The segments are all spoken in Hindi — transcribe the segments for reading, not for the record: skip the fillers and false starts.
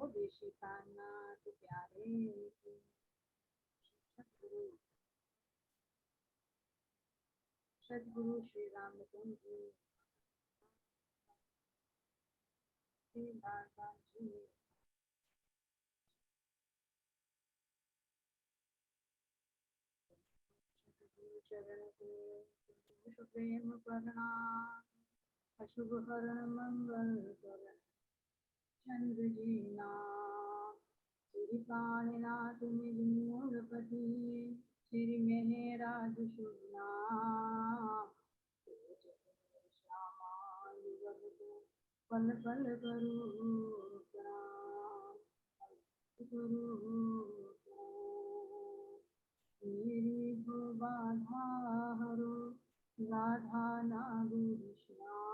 ओ देशिकानाथ प्यारे सदगुरु श्री रामचंद्र जी बाबा जी चरण प्रेम करना अशुभ हरण मंगल करण चंद्र जी ना श्री काणनाथ मूलपति श्री मेहराज शुभना पल पल करो प्रणाम करो मेरी हो बाधा हरो राधा नागुर श्याम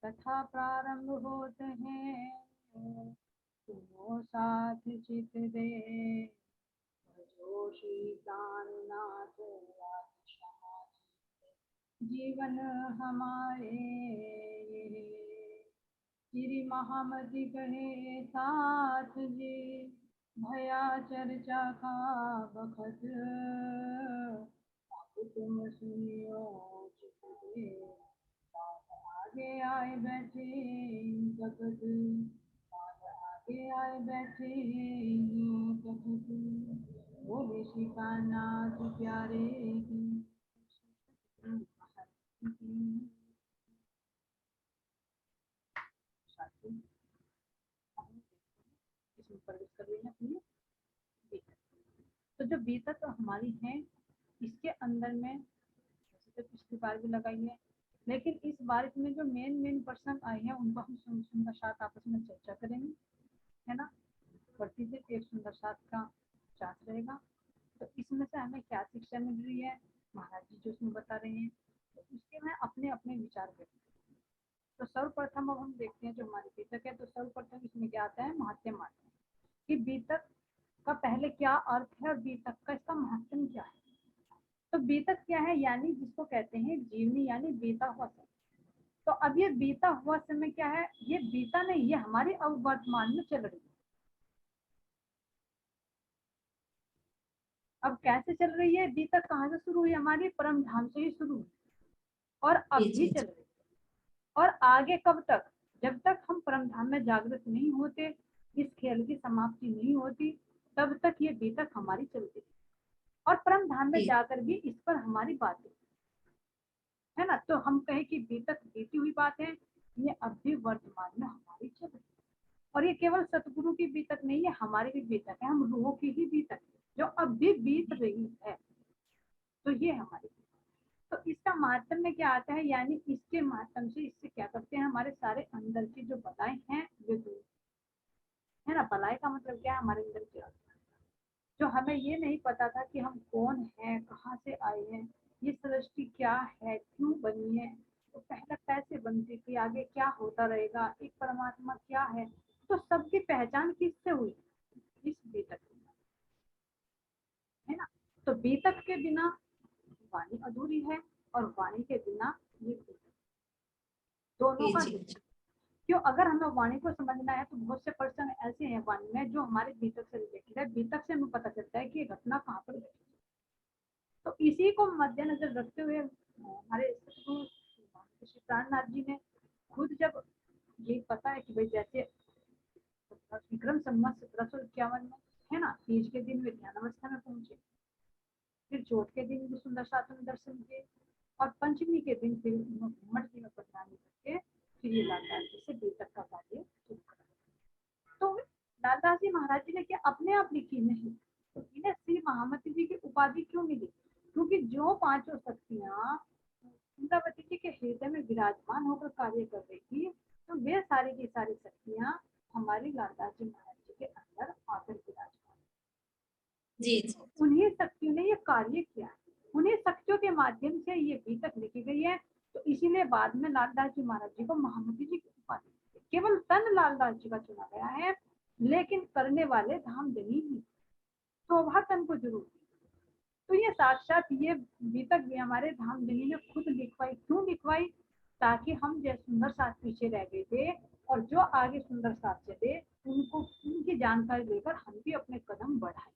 तथा प्रारंभ होते हैं तुमो साथ चित दे जोशी प्राणनाथ जीवन हमारे श्री महामति कहे साथ जी भया चर्चा का बखत अब तुम सुनियो चित दे आगे आए बैठे जगत आगे आए बैठे जगत वो ऋषिकानाथ प्यारे इसमें प्रवेश कर रही है अपनी बीतक। तो जो बीतक हमारी है इसके अंदर में वैसे तो पिछली बार भी लगाई है, लेकिन इस बार में जो मेन प्रसंग आए हैं उनको हम सुंदर साथ आपस में चर्चा करेंगे, है ना। प्रतिदिन एक सुंदर साथ का चार्ट रहेगा। तो इसमें से हमें क्या शिक्षा मिल रही है, महाराज जी जो इसमें बता रहे हैं, तो उसके में अपने अपने विचार करेंगे। तो सर्वप्रथम अब हम देखते हैं जो हमारी बीतक है, तो सर्वप्रथम इसमें क्या आता है, महात्म्य आता है कि बीतक का पहले क्या अर्थ है और बीतक का इसका महत्व क्या है। तो बीतक क्या है, यानी जिसको कहते हैं जीवनी, यानी बीता हुआ समय। तो अब ये बीता हुआ समय क्या है, ये बीता नहीं, ये हमारे अब वर्तमान में चल रही है। अब कैसे चल रही है, बीतक कहाँ से शुरू हुई, हमारी परम धाम से ही शुरू हुई और अब भी चल रही है। और आगे कब तक, जब तक हम परम धाम में जागृत नहीं होते, इस खेल की समाप्ति नहीं होती, तब तक ये बीतक हमारी चलती है। और परम धाम में जाकर भी इस पर हमारी बातें, है ना। तो हम कहें कि बीतक बीती हुई बात है, ये अब भी वर्तमान में हमारी चल रही है। और ये केवल सतगुरु की बीतक नहीं है, हमारी भी बीतक है, हम रूहों की ही बीतक जो अब भी बीत रही है। तो ये हमारी, तो इसका माध्यम में क्या आता है, यानी इसके माध्यम से इससे क्या करते हैं, हमारे सारे अंदर की जो बलाएं हैं वे दूर, है ना। बलाएं का मतलब क्या है, हमारे अंदर क्या, जो हमें ये नहीं पता था कि हम कौन है, कहाँ से आए हैं, ये सृष्टि क्या है, क्यों बनी है, तो पहले कैसे बनती थी, आगे क्या होता रहेगा, एक परमात्मा क्या है, तो सबकी पहचान किससे हुई, इस बीतक, है ना। तो बीतक के बिना वाणी अधूरी है और वाणी के बिना ये बीतक, दोनों का क्यों, अगर हमें वाणी को समझना है तो बहुत से पर्सन ऐसे हैं वाणी में जो हमारे बीतक से रिलेटेड है, बीतक से हमें पता चलता है कि ये घटना कहाँ पर घटी। तो इसी को मद्देनजर रखते हुए हमारे श्री प्राणनाथ जी ने खुद, जब ये पता है कि भाई जैसे विक्रम संवत 1751 में, है ना, तीज के दिन वे ध्यान अवस्था में पहुंचे, फिर चौथ के दिन भी सुंदर साथ में दर्शन किए, और पंचमी के दिन फिर मठ जी में प्रदानी करके फिर ये लालदास जी से बीतक का कार्य शुरू करा। तो लालदास जी महाराज जी ने क्या अपने आप लिखी नहीं, तो इन्हें श्री महामती जी की उपाधि क्यों मिली, क्योंकि जो पांचों शक्तियां इंद्रावती जी के हृदय में विराजमान होकर कार्य कर रही थी, तो वे सारी की सारी शक्तियां हमारी लालदास जी महाराज जी के अंदर आकर विराजमान जी, उन्हीं शक्तियों ने ये कार्य किया, उन्हीं शक्तियों के माध्यम से ये बीतक लिखी गई है। तो इसी इसीलिए बाद में लालदास जी महाराज जी को महामती जी की उपाधि, केवल तन लालदास जी का चुना गया है, लेकिन करने वाले धामधनी ही, शोभा तन को जरूर। तो ये साक्षात ये बीतक भी हमारे धामधनी ने खुद लिखवाई। क्यों लिखवाई? ताकि हम जैसे सुंदर साथ पीछे रह गए थे और जो आगे सुंदर साथ चले उनको उनकी जानकारी लेकर हम भी अपने कदम बढ़ाए।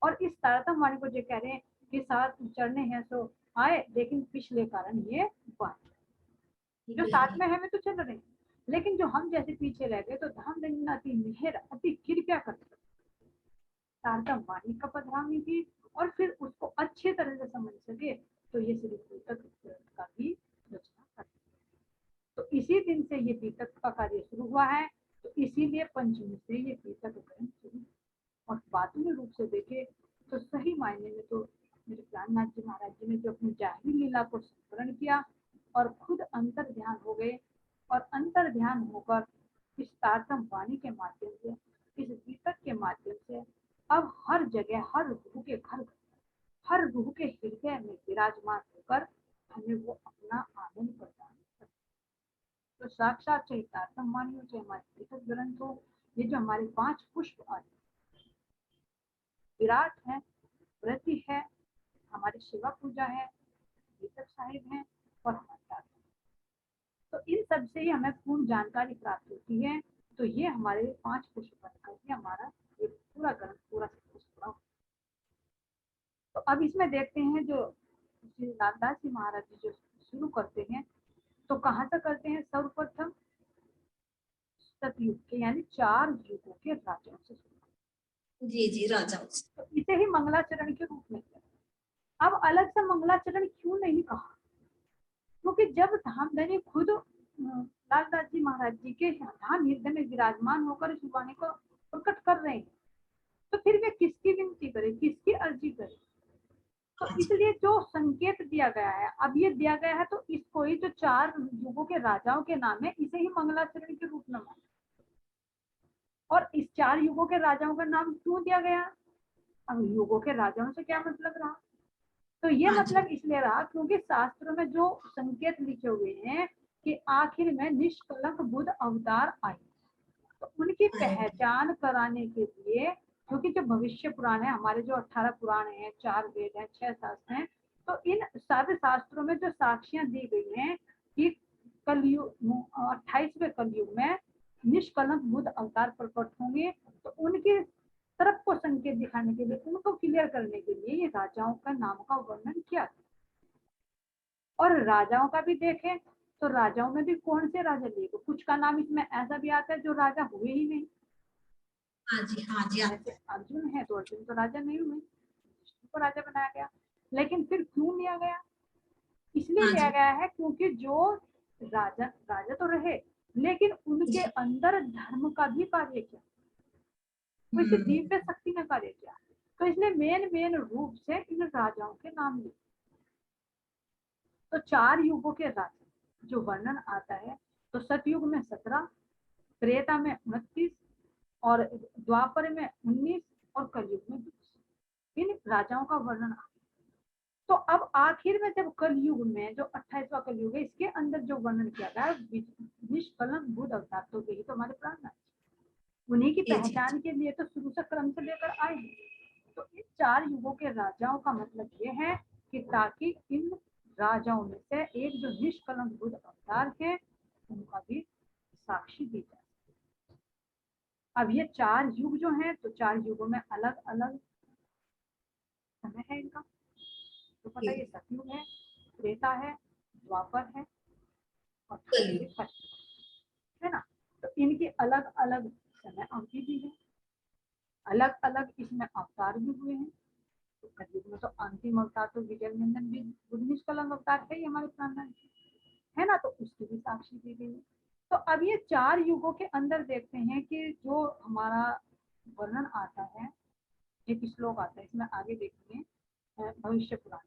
और इस तारतम वाणी को जो कह रहे हैं कि साथ चढ़ने हैं तो आए, लेकिन पिछले कारण ये बात जो साथ में है वे तो चल रहे हैं, लेकिन जो हम जैसे पीछे रह गए तो धामधनी अति मेहर अति कृपया करते तारतम वाणी का पधरावनी की और फिर उसको अच्छे तरह से समझ सके तो ये श्री पीतक का भी रचना करते। तो इसी दिन से ये पीतक का कार्य शुरू हुआ है। तो इसीलिए पंचमी से ये पीतक ग्रहण शुरू। और बातूनी रूप से देखे तो सही मायने में तो मेरे प्राणनाथ जी महाराज जी ने जो अपनी जाहिर लीला को स्मरण किया और खुद अंतर ध्यान हो गए, और अंतर ध्यान होकर इस तारतम वाणी के माध्यम से, इस गीतक के माध्यम से अब हर जगह हर रूह के घर, हर रूह के हृदय में विराजमान होकर हमें वो अपना आनंद प्रदान करते। तो साक्षात चाहे तारतम वाणी हो चाहे हमारे गीतक ग्रंथ हो, ये जो हमारे 5 पुष्प आदि विराट है, व्रति है, हमारी शिवा पूजा है, गीतक साहिब है और हमारे, तो इन सब से ही हमें पूर्ण जानकारी प्राप्त होती है। तो ये हमारे 5 पुष्प बनकर के हमारा ये पूरा ग्रंथ पूरा पूरा। तो अब इसमें देखते हैं जो श्री लालदास जी महाराज जी जो शुरू करते हैं तो कहाँ से करते हैं? सर्वप्रथम सतयुग के यानी 4 युगों के राजाओं से शुरू। जी राजाओं से। तो इसे ही मंगलाचरण के रूप में किया। अब अलग से मंगलाचरण क्यों नहीं कहा? क्योंकि जब धामधनी खुद लालदास जी महाराज जी के ध्यान हृदय में विराजमान होकर इस वाणी को प्रकट कर रहे हैं, तो फिर वे किसकी विनती करे, किसकी अर्जी करे? तो इसलिए जो संकेत दिया गया है, अब ये दिया गया है तो इसको ही जो 4 युगों के राजाओं के नाम है इसे ही मंगलाचरण के रूप में माना। और इस 4 युगों के राजाओं का नाम क्यों दिया गया? अब युगों के राजाओं से क्या मतलब रहा? तो ये मतलब इसलिए रहा क्योंकि शास्त्रों में जो संकेत लिखे हुए हैं कि आखिर में निष्कलंक बुद्ध अवतार आए, तो उनकी पहचान कराने के लिए, क्योंकि जो भविष्य पुराण है हमारे, जो 18 पुराण हैं, 4 वेद हैं, 6 शास्त्र हैं, तो इन सारे शास्त्रों में जो साक्षियां दी गई हैं कि कलयुग 28वें कलयुग में निष्कलंक बुद्ध अवतार प्रकट होंगे, तो उनकी तरफ को संकेत दिखाने के लिए, उनको क्लियर करने के लिए ये राजाओं का नाम का वर्णन किया। और राजाओं का भी देखें तो राजाओं में भी कौन से राजा लिए, तो कुछ का नाम इसमें ऐसा भी आता है जो राजा हुए ही नहीं। हाँ जी जैसे अर्जुन है तो अर्जुन तो राजा नहीं हुए, को राजा बनाया गया। लेकिन फिर क्यों लिया गया? इसलिए लिया गया है क्योंकि जो राजा राजा तो रहे लेकिन उनके अंदर धर्म का भी कार्य किया, तो दिव्य शक्ति ने कार्य किया। तो इसलिए मेन रूप से इन राजाओं के नाम लिए। तो 4 युगों के राजा जो वर्णन आता है, तो सतयुग में 17, त्रेता में 29 और द्वापर में 19 और कलयुग में 20 इन राजाओं का वर्णन आता है। तो अब आखिर में जब कलयुग में जो 28वां कलयुग है, इसके अंदर जो वर्णन किया गया निष्कलंक बुद्ध अवतार, तो यही तो हमारे प्राणनाथ, उन्हीं की पहचान के लिए तो शुरू से क्रम से लेकर आए हैं। तो इन 4 युगों के राजाओं का मतलब ये है कि ताकि इन राजाओं में से एक जो निष्कलंक बुद्ध अवतार है उनका भी साक्षी दी जाए। अब ये 4 युग जो हैं, तो 4 युगों में अलग अलग समय है इनका। तो पता ये सतयुग है, त्रेता है, द्वापर है और कलयुग है ना। तो इनकी अलग अलग समय अवधि भी है, अलग अलग इसमें अवतार भी हुए हैं। तो कलयुग में तो अंतिम अवतार तो विजय नंदन भी बुद्ध निष्कलंक अवतार है हमारे प्राणनाथ है ना, तो उसकी भी साक्षी दी गई है। तो अब ये 4 युगों के अंदर देखते हैं कि जो हमारा वर्णन आता है, एक श्लोक आता है, इसमें आगे देखेंगे भविष्य पुराण,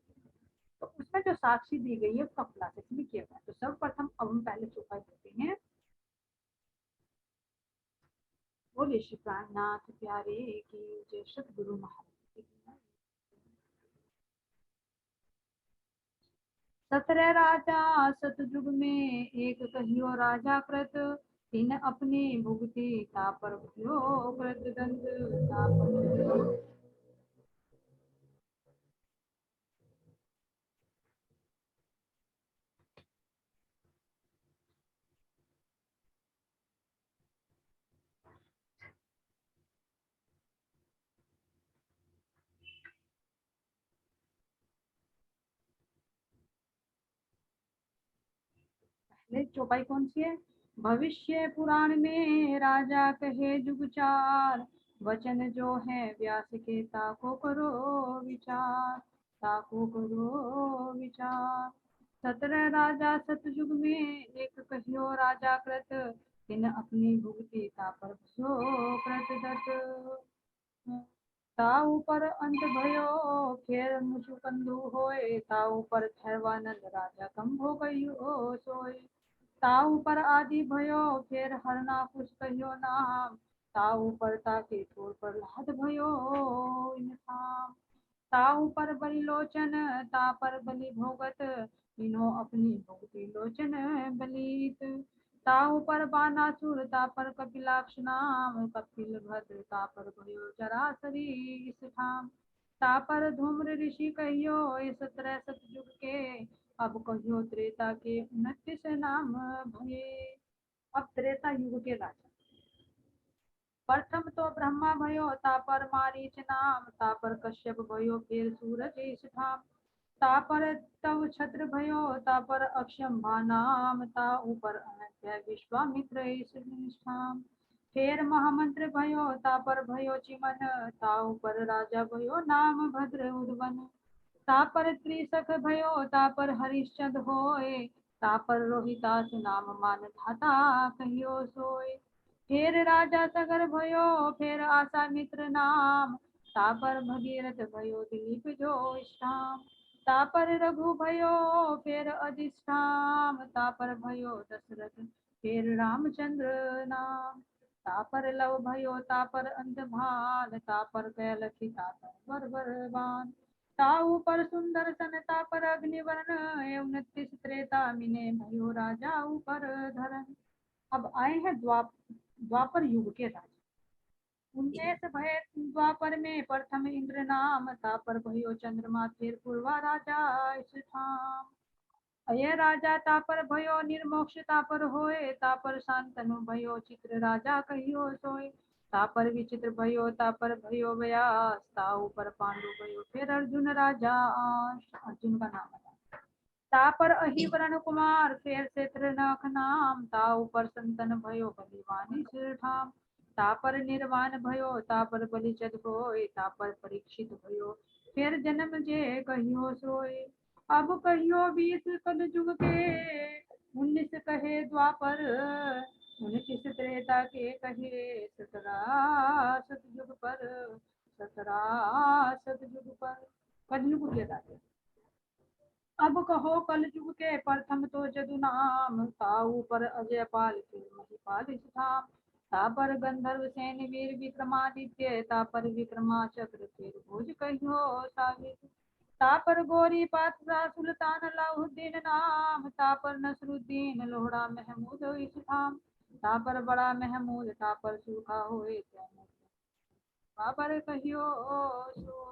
तो उसमें जो साक्षी दी गई है उसका खुलासा इसमें किया गया। तो सर्वप्रथम अब हम पहले चौपाई देते हैं। बोले श्री प्राणनाथ प्यारे की जय, सतगुरु महाराज। 17 राजा सतयुग में एक कहियो राजा कृत, तीन अपने भुगति तापर भयो कृत दंड तापर। चौपाई कौन सी है? भविष्य पुराण में राजा कहे जुग चार, वचन जो है व्यास के ताको करो विचार, ताको करो विचार। 17 राजा सतयुग में एक कहियो राजा कृत, तिन अपनी भुगति तापर भयो कृत दत्त। ताऊ पर अंत भयो फेर मुचुकंदु होए, ताऊ पर थैवानंद राजा कम हो गयो सोए। ताऊ पर आदि भयो फेर हरना कुछ कहियो नाम, ताऊ पर ताके ठोर पर लाद भयो इनसाम। ताऊ पर बलि लोचन ता पर बलि भोगत, इनो अपनी भोगती लोचन बलित। ताऊ पर बानासुर ता पर कपिलाक्ष नाम, कपिल भद्र ता पर भयो चरासरी इस ठाम। ता पर धूम्र ऋषि कहियो इस 17 सतयुग के, अब कहियो त्रेता के 29 नाम भये। अब त्रेता युग के राजा प्रथम तो ब्रह्मा भयो, तापर मारीच नाम, तापर कश्यप भयो फिर सूरज इस ठाम। तापर तव छत्र भयो, तापर अक्षम्भा नाम, ता ऊपर अनंत विश्वामित्र इस ठाम। फिर महामंत्र भयो, तापर भयो चिमन, ता ऊपर राजा भयो नाम भद्र उद्वन। तापर त्रिसख भयो, तापर हरिश्चंद्र होए, तापर रोहितास नाम मान धाता कहियो सोए। फिर राजा सगर भयो फिर आशा मित्र नाम, तापर भगीरथ भयो दिलीप जो श्याम। तापर रघु भयो फिर अधिष्ठाम, तापर भयो दशरथ फिर रामचंद्र नाम। तापर लव भयो तापर अंत भान, तापर कैलखी तापर बर बरबान। ताऊ पर सुंदर सन तापर अग्निवर्ण, 29 त्रेता मिने भयो राजा ऊपर धरन। अब आए हैं द्वापर युग के राजा। 19 भय द्वापर में प्रथम इंद्र नाम, तापर भयो चंद्रमा फिर पूर्वा राजा इस ठाम। अय राजा तापर भयो निर्मोक्ष तापर होए, तापर शांतनु भयो चित्र राजा कहियो सोए। तापर विचित्र भयो तापर भयो व्यास, ताऊ पर पांडु भयो फिर अर्जुन राजा अर्जुन का नाम है। तापर अहिवरण कुमार फिर क्षेत्रनख नाम, ताऊ पर संतन भयो बलिवानी सिर ठाम। तापर निर्वाण भयो तापर बलिचद होए, तापर परीक्षित भयो फिर जन्म जे कहियो सोए। अब कहियो 20 कलयुग के, 19 कहे द्वापर, 29 त्रेता के कहे 17 सतयुग पर, 17 सतयुग पर। कलयुग के राजा अब कहो कल युग के प्रथम तो जदु नाम, ताऊ पर अजय पाल फिर महिपाल इस धाम। तापर गंधर्व सेन वीर विक्रमादित्य, तापर विक्रमा चक्र फिर भुज कहियो सावित। तापर गोरी पातशाह सुल्तान अलाउद्दीन नाम, तापर नसरुद्दीन लोहड़ा महमूद इस धाम। तापर बड़ा महमूद तापर सूखा होए तैमूर, तापर कहियो सो।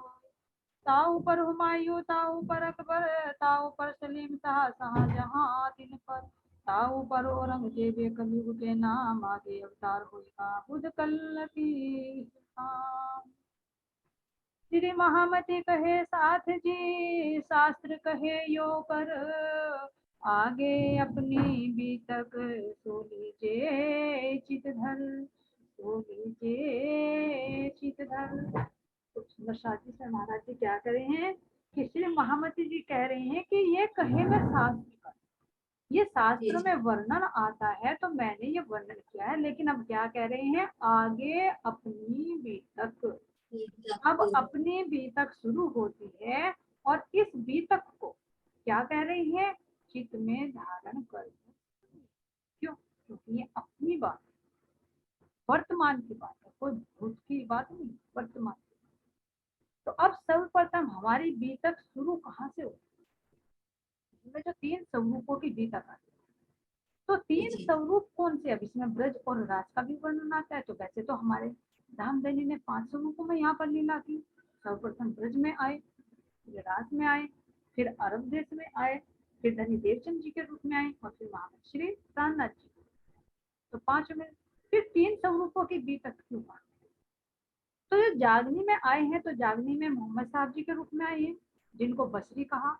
ताऊ पर हुमायूं ताऊ पर अकबर, ताऊ पर सलीम शाह शाहजहां दिन पर। ताऊ पर औरंगजेब कलयुग के नाम, आगे अवतार होगा बुध कल की शाम। श्री महामति कहे साथ जी शास्त्र कहे यो कर, आगे अपनी बीतक सो लीजिए चित धर, सो लीजिए चित धर। तो सुंदर शास्त्री से महाराज जी क्या कर रहे हैं कि श्री महामती जी कह रहे हैं कि ये कहे मैं शास्त्र का, ये शास्त्र में वर्णन आता है तो मैंने ये वर्णन किया है, लेकिन अब क्या कह रहे हैं आगे अपनी बीतक। अब अपनी बीतक शुरू होती है और इस बीतक को क्या कह रही है चित्त में धारण कर। क्यों? क्योंकि ये अपनी बात वर्तमान की बात है, कोई भूत की बात नहीं, वर्तमान। तो अब सर्वप्रथम हमारी बीतक शुरू कहाँ से होती इसमें जो 3 स्वरूपों की बीतक आती है, तो 3 जी स्वरूप कौन से? अब इसमें ब्रज और राज का भी वर्णन आता है। तो वैसे तो हमारे रामधनी ने 5 स्वरूपों में यहाँ पर लीला की। सर्वप्रथम ब्रज में आए, फिर राज में आए, फिर अरब देश में आए, फिर धनी देवचंद जी के रूप में आए, और फिर महाराज श्री प्राणनाथ जी। तो 5 में फिर 3 स्वरूपों की बीतक क्यों? तो जो जागनी में आए हैं, तो जागनी में मोहम्मद साहब जी के रूप में आए हैं, जिनको बसरी कहा।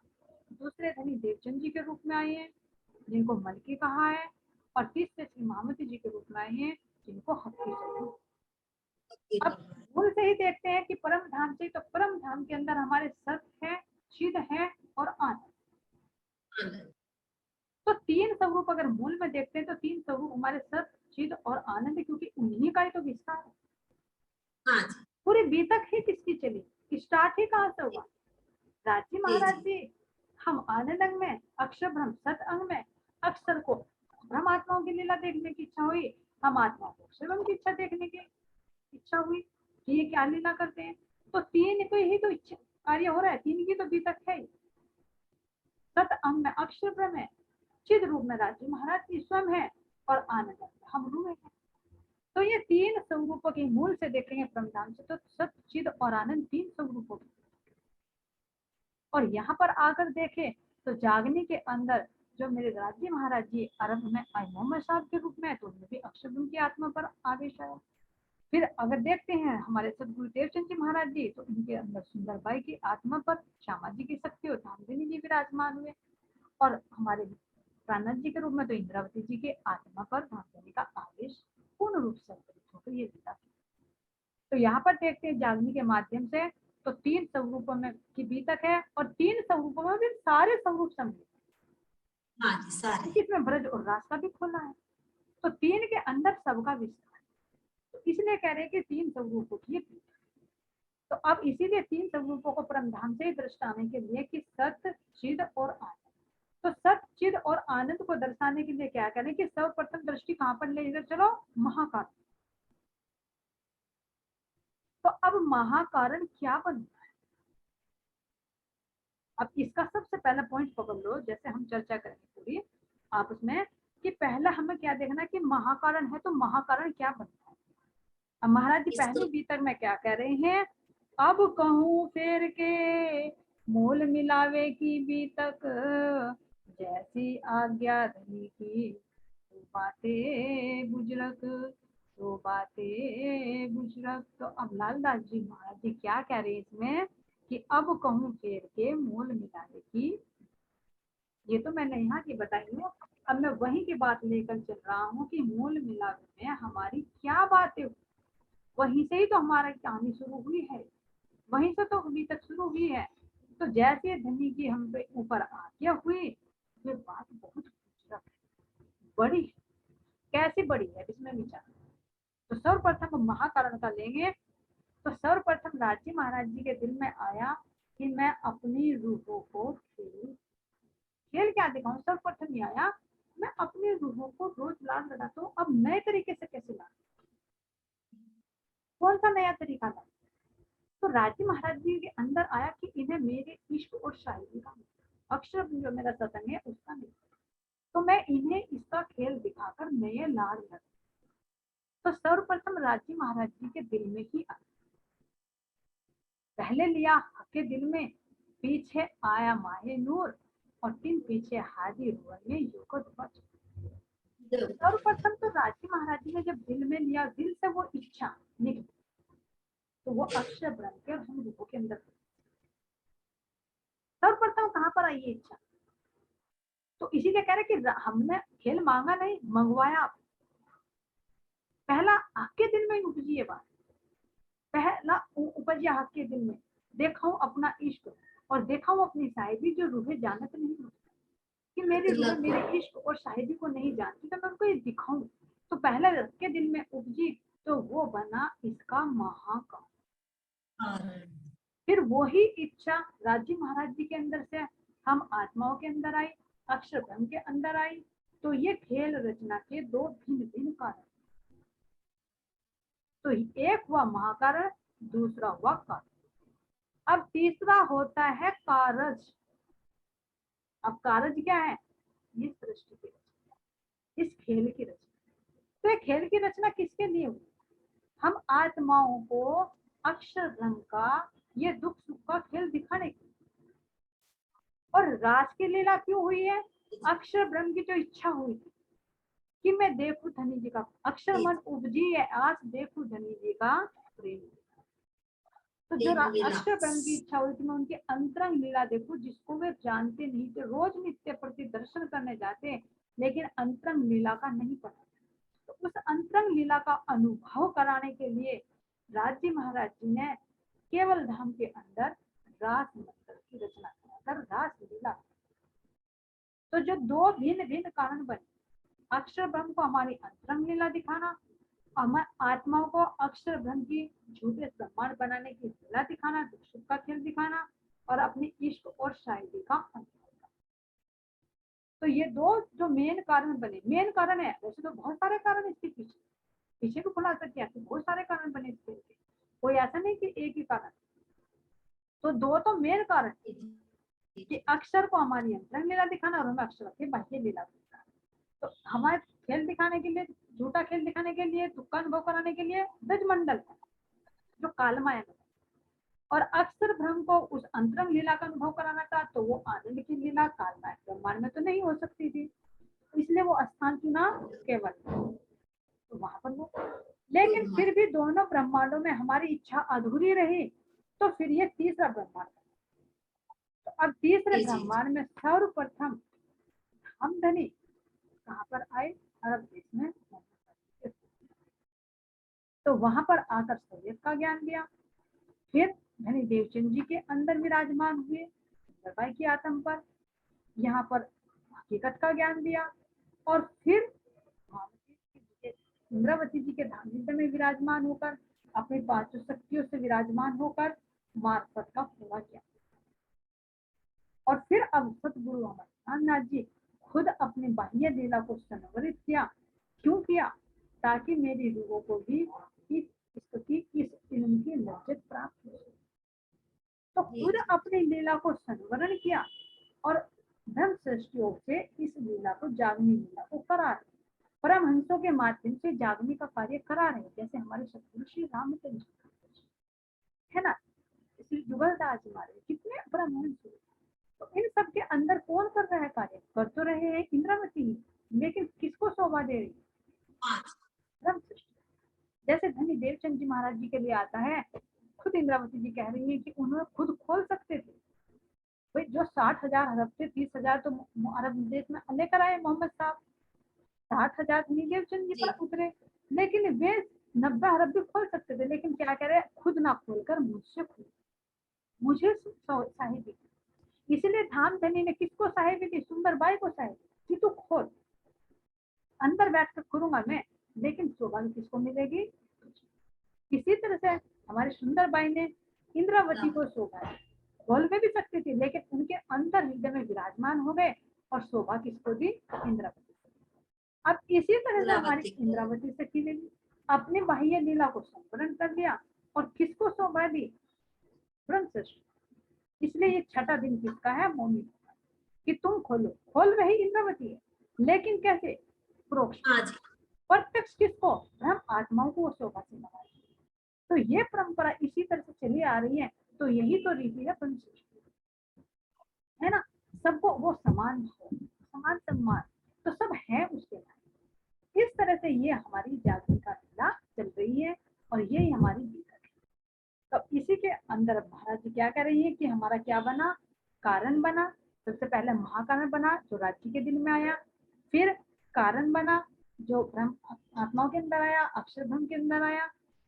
दूसरे धनी देवचंद जी के रूप में आए हैं, जिनको मलकी कहा है। और तीसरे श्री महामती जी के रूप में आए हैं, जिनको हफ्ती चले। अब मूल से ही देखते हैं कि परम धाम से, तो परम धाम के अंदर हमारे सत्य है, चिद है और आनंद। तो 3 स्वरूप अगर मूल में देखते हैं, तो 3 स्वरूप हमारे सत्य, चिद और आनंद, क्योंकि उन्हीं का ही तो विस्तार है। हाँ जी पूरी बीतक ही किसकी चली, स्टार्ट ही कहाँ से हुआ? राजी महाराज जी जी। हम आनंद अंग में, अक्षर ब्रह्म सत अंग में, अक्षर को ब्रह्म आत्माओं की लीला देखने की इच्छा हुई, हम आत्माओं को अक्षर ब्रह्म की इच्छा देखने की इच्छा हुई कि ये क्या लीला करते हैं। तो 3 को ही तो इच्छा कार्य हो रहा है, 3 की तो बीतक है। सत अंग में अक्षर ब्रह्म है, चिद रूप में राजी महाराज की स्वयं है, और आनंद अंग में हम रूप है। तो ये 3 स्वरूपों के मूल से देखेंगे ब्रह्मधाम से, तो सत, चिद और आनंद 3 स्वरूपों की। और यहाँ पर आकर देखें तो जागने के अंदर जो मेरे राज्य महाराज जी अरब में आए मोहम्मद साहब के रूप में, तो उनमें भी अक्षर की आत्मा पर आवेश आया। फिर अगर देखते हैं हमारे सदगुरु देवचंद जी महाराज जी, तो उनके अंदर सुंदरबाई की आत्मा पर श्यामा जी की शक्ति और धामदिनी जी विराजमान हुए। और हमारे प्राणनाथ जी के रूप में तो इंद्रावती जी के आत्मा पर धामदिनी का आवेश पूर्ण रूप से अंतरित होकर ये लीला। तो यहाँ पर देखते हैं जागनी के माध्यम से, तो 3 स्वरूपों में की बीतक है, और 3 स्वरूपों में भी सारे स्वरूप सम्मिलित, हाँ जी सारे क्योंकि इसमें ब्रज और रास का भी खोला है। तो 3 के अंदर सबका विस्तार है, तो इसलिए कह रहे हैं कि 3 स्वरूपों की बीतक। तो अब इसीलिए 3 स्वरूपों को परमधाम से दर्शाने के लिए कि सत्य, चिद और आनंद। तो सत्य, चिद और आनंद को दर्शाने के लिए क्या करें कि सर्वप्रथम दृष्टि कहाँ पर ले चलो, महाकारण। तो अब महाकारण क्या बनता है? अब इसका सबसे पहला पॉइंट पकड़ लो, जैसे हम चर्चा करेंगे पूरी आपस में, कि पहला हमें क्या देखना कि महाकारण है, तो महाकारण क्या बनता है। अब महाराज जी इसको पहले भीतर में क्या कह रहे हैं, अब कहूँ फेर के मोल मिलावे की बीतक, जैसी आज्ञा धनी की वो बातें बुजरक, वो बातें बुजरक। तो अब लालदास जी महाराज जी क्या कह रहे हैं इसमें कि अब कहूँ फेर के मोल मिलावे की, ये तो मैंने यहाँ की बताई हूँ। अब मैं वहीं की बात लेकर चल रहा हूँ कि मोल मिलावे में हमारी क्या बातें, वहीं से ही तो हमारी कहानी शुरू हुई है, वहीं से तो अभी तक शुरू हुई है। तो जैसे धनी की हम पे ऊपर आज्ञा हुई, ये बात बहुत खूबसूरत है, बड़ी है। कैसी बड़ी है इसमें विचार। तो सर्वप्रथम हम महाकारण का लेंगे, तो सर्वप्रथम राजी महाराज जी के दिल में आया कि मैं अपनी रूहों को खेल खेल क्या दिखाऊं। सर्वप्रथम ये आया मैं अपनी रूहों को रोज लाल लगाता हूँ। अब नए तरीके से कैसे ला, कौन सा नया तरीका ला? तो राजी महाराज जी के अंदर आया कि इन्हें मेरे इश्क और शायरी का, अक्षर जो मेरा सत्संग है उसका नहीं, तो मैं इन्हें इसका खेल दिखाकर नए लाल लगा। तो सर्वप्रथम राजी महाराज जी के दिल में ही आया, पहले लिया हक के दिल में, पीछे आया माहे नूर, और तीन पीछे हाजी हुआ ये युगत बच। सर्वप्रथम तो राजी महाराज जी ने जब दिल में लिया, दिल से वो इच्छा निकली, तो वो अक्षर बन के हम रूपों के अंदर। सर्वप्रथम कहाँ पर आई ये इच्छा? तो इसीलिए कह रहे कि हमने खेल मांगा नहीं, मंगवाया। पहला आपके दिल में उपजी ये बात, पहला उपजिया आपके दिल में, देखा अपना इश्क और देखा अपनी शायरी, जो रूहें जानत नहीं होती कि मेरी रूह मेरे इश्क और शायरी को नहीं जानती, तो मैं उनको ये दिखाऊं। तो पहले के दिल में उपजी, तो वो बना इसका महाकाल। फिर वही इच्छा राजी महाराज जी के अंदर से हम आत्माओं के अंदर आई, अक्षर ब्रह्म के अंदर आई। तो ये खेल रचना के दो भिन्न भिन्न कारण, तो एक हुआ महाकारण, दूसरा हुआ कारण। अब तीसरा होता है कारज। अब कारज क्या है? ये सृष्टि की रचना, इस खेल की रचना। तो ये खेल की रचना किसके लिए हुई? हम आत्माओं को अक्षर ब्रह्म का ये दुख सुख का खेल दिखाने के लिए। और रास की लीला क्यों हुई है? अक्षर ब्रह्म की जो इच्छा हुई थी कि मैं देखूं धनी जी का अक्षर जी मन उपजी है, आज देखूं धनी जी का प्रेम। तो जो प्रेम अक्षर विलास। ब्रह्म की इच्छा हुई थी मैं उनकी अंतरंग लीला देखूं, जिसको वे जानते नहीं थे, रोज नित्य प्रति दर्शन करने जाते लेकिन अंतरंग लीला का नहीं पता। तो उस अंतरंग लीला का अनुभव कराने के लिए राजी महाराज जी ने केवल धाम के अंदर रास मंडल की रचना कराकर रास लीला। तो जो दो भिन्न भिन्न कारण बने, अक्षर ब्रह्म को हमारी अंतरंग लीला दिखाना, आत्माओं को अक्षर ब्रह्म की झूठे सम्मान बनाने की लीला दिखाना, दुख सुख का खेल दिखाना, और अपनी इश्क और शायरी का अनुभव करना। तो ये दो जो मेन कारण बने, मेन कारण है, वैसे तो बहुत सारे कारण इसके पीछे पीछे भी खुलासा किया कि बहुत सारे कारण बने इसके, कोई ऐसा नहीं कि एक ही कारण। तो दो तो मेन कारण कि अक्षर को हमारी अंतरंग लीला दिखाना और हमें अक्षर की बाह्य लीला दिखाना। तो हमारे खेल दिखाने के लिए, झूठा खेल दिखाने के लिए, दुख का अनुभव कराने के लिए ब्रजमंडल जो कालमाया में, और अक्षर ब्रह्म को उस अंतरंग लीला का अनुभव कराना था, तो वो आनंद की लीला कालमाया ब्रह्मांड में तो नहीं हो सकती थी, इसलिए वो स्थान चुना केवल, तो वहां पर वो। लेकिन फिर भी दोनों ब्रह्मांडों में हमारी इच्छा अधूरी रही, तो फिर ये तीसरा ब्रह्मांड। तो अब तीसरे जी जी ब्रह्मांड में सर्वप्रथम हम धनी कहाँ पर आए? अरब देश में। तो वहां पर आकर सैयद का ज्ञान दिया। फिर धनी देवचंद जी के अंदर विराजमान हुए दरबार की आत्म पर, यहाँ पर हकीकत का ज्ञान दिया। और फिर इंद्रावती जी के धाम में विराजमान होकर अपनी पांचों शक्तियों से विराजमान होकर मार्फत का पूरा किया। और फिर अब सतगुरु अमरनाथ नाथ जी खुद अपनी बाह्य लीला को संवरित किया। क्यों किया? ताकि मेरी रूहों को भी इस इल्म की लज्जत प्राप्त हो। तो खुद अपनी लीला को संवरण किया और धर्म सृष्टियों से इस लीला को, जागनी लीला को करा रहे, परमहंसों के माध्यम से जागने का कार्य करा रहे, जैसे हमारे सतगुरु श्री रामचंद्र है ना, श्री जुगलदास जी महाराज कितने परमहंस हुए। तो इन सब के अंदर कौन कर रहा है कार्य? कर तो रहे हैं इंद्रावती ही, लेकिन किसको शोभा दे रही है? धर्म सृष्टि। जैसे धनी देवचंद जी महाराज जी के लिए आता है, खुद इंद्रावती जी कह रही है कि उन्होंने खुद खोल सकते थे भाई, जो 60,000 अरब थे 30,000 तो अरब देश में लेकर आए मोहम्मद साहब, 60,000 धनी देवचंद जी पर उतरे, लेकिन वे 90 अरब भी खोल सकते थे, लेकिन क्या कह रहे, खुद ना खोलकर मुझसे खोल, मुझे साहिबी। इसलिए धाम धनी ने किसको साहिबी दी? सुंदर बाई को साहिबी कि तू खोल, अंदर बैठ कर करूंगा मैं, लेकिन शोभा किसको मिलेगी? इसी तरह से हमारी सुंदर बाई ने इंद्रावती को शोभा खोल में भी सकती थी, लेकिन उनके अंदर हृदय में विराजमान हो गए और शोभा किसको दी? इंद्रावती। अब इसी तरह से हमारी इंद्रावती से की गई अपनी बाह्य लीला को संपूर्ण कर दिया और किसको शोभा दी? ब्रह्म सृष्टि। इसलिए ये छठा दिन किसका है? मौनी कि तुम खोलो, खोल रही इंद्रावती है, लेकिन कैसे? प्रोक्ष प्रत्यक्ष किसको? ब्रह्म आत्माओं को शोभा से लगा। तो ये परंपरा इसी तरह से चली आ रही है। तो यही तो रीति है ब्रह्म सृष्टि, है ना, सबको वो समान हो, समान सम्मान, तो सब है उसके लिए। इस तरह से ये हमारी जागरण का लीला चल रही है और यही हमारी लीला है। तो इसी के अंदर महाराज जी क्या कह रही है कि हमारा क्या बना? कारण बना। सबसे पहले महाकारण बना जो राज्य के दिन में आया, फिर कारण बना जो ब्रह्म आत्माओं के अंदर आया, अक्षर ब्रह्म के अंदर आया,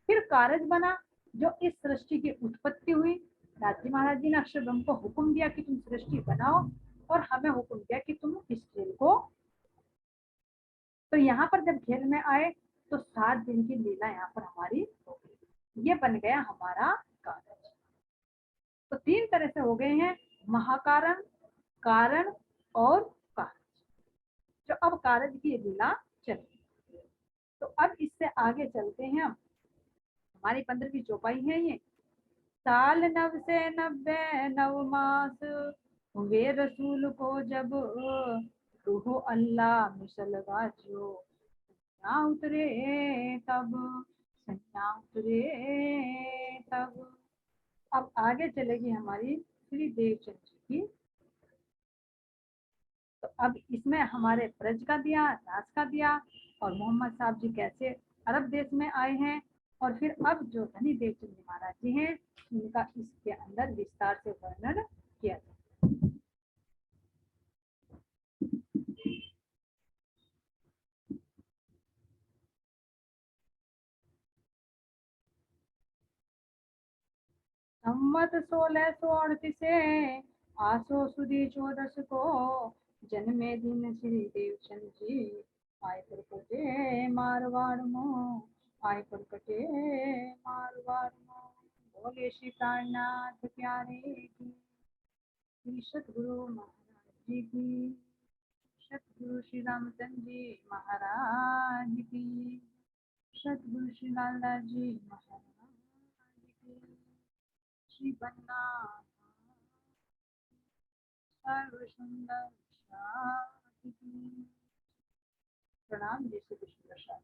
फिर कारज बना जो इस सृष्टि की उत्पत्ति हुई। राजी महाराज जी ने अक्षर ब्रह्म को हुक्म दिया कि तुम सृष्टि बनाओ, और हमें हुक्म दिया कि तुम इस खेल को। तो यहाँ पर जब खेल में आए तो 7 दिन की लीला यहाँ पर हमारी हो गई, ये बन गया हमारा कारज। तो 3 तरह से हो गए हैं, महाकारण, कारण और कारज। जो अब कारज की लीला चली, तो अब इससे आगे चलते हैं हम। हमारी 15वीं चौपाई है ये। साल 9 से 90 9 मास वे रसूल को जब रूह अल्लाह मिसल जो सैया उतरे तब, सैया उतरे तब। अब आगे चलेगी हमारी श्री देवचंद जी की। तो अब इसमें हमारे ब्रज का दिया, दास का दिया, और मोहम्मद साहब जी कैसे अरब देश में आए हैं, और फिर अब जो धनी देवचंद जी महाराज जी हैं उनका इसके अंदर विस्तार से वर्णन किया जाए। संवत 1638 आसो सुदी 14 को जन्मे दिन श्री देवचंद जी आए प्रकटे मारवाड़ में, आए प्रकटे मारवाड़ में। बोले श्री प्राणनाथ प्यारे की, श्री सतगुरु महाराज जी की, सतगुरु श्री रामचंद्र जी महाराज की, सतगुरु श्री लालदास जी महाराज की, श्री बन्ना सर्व सुंदर प्रणाम जय श्री कृष्ण प्रसाद।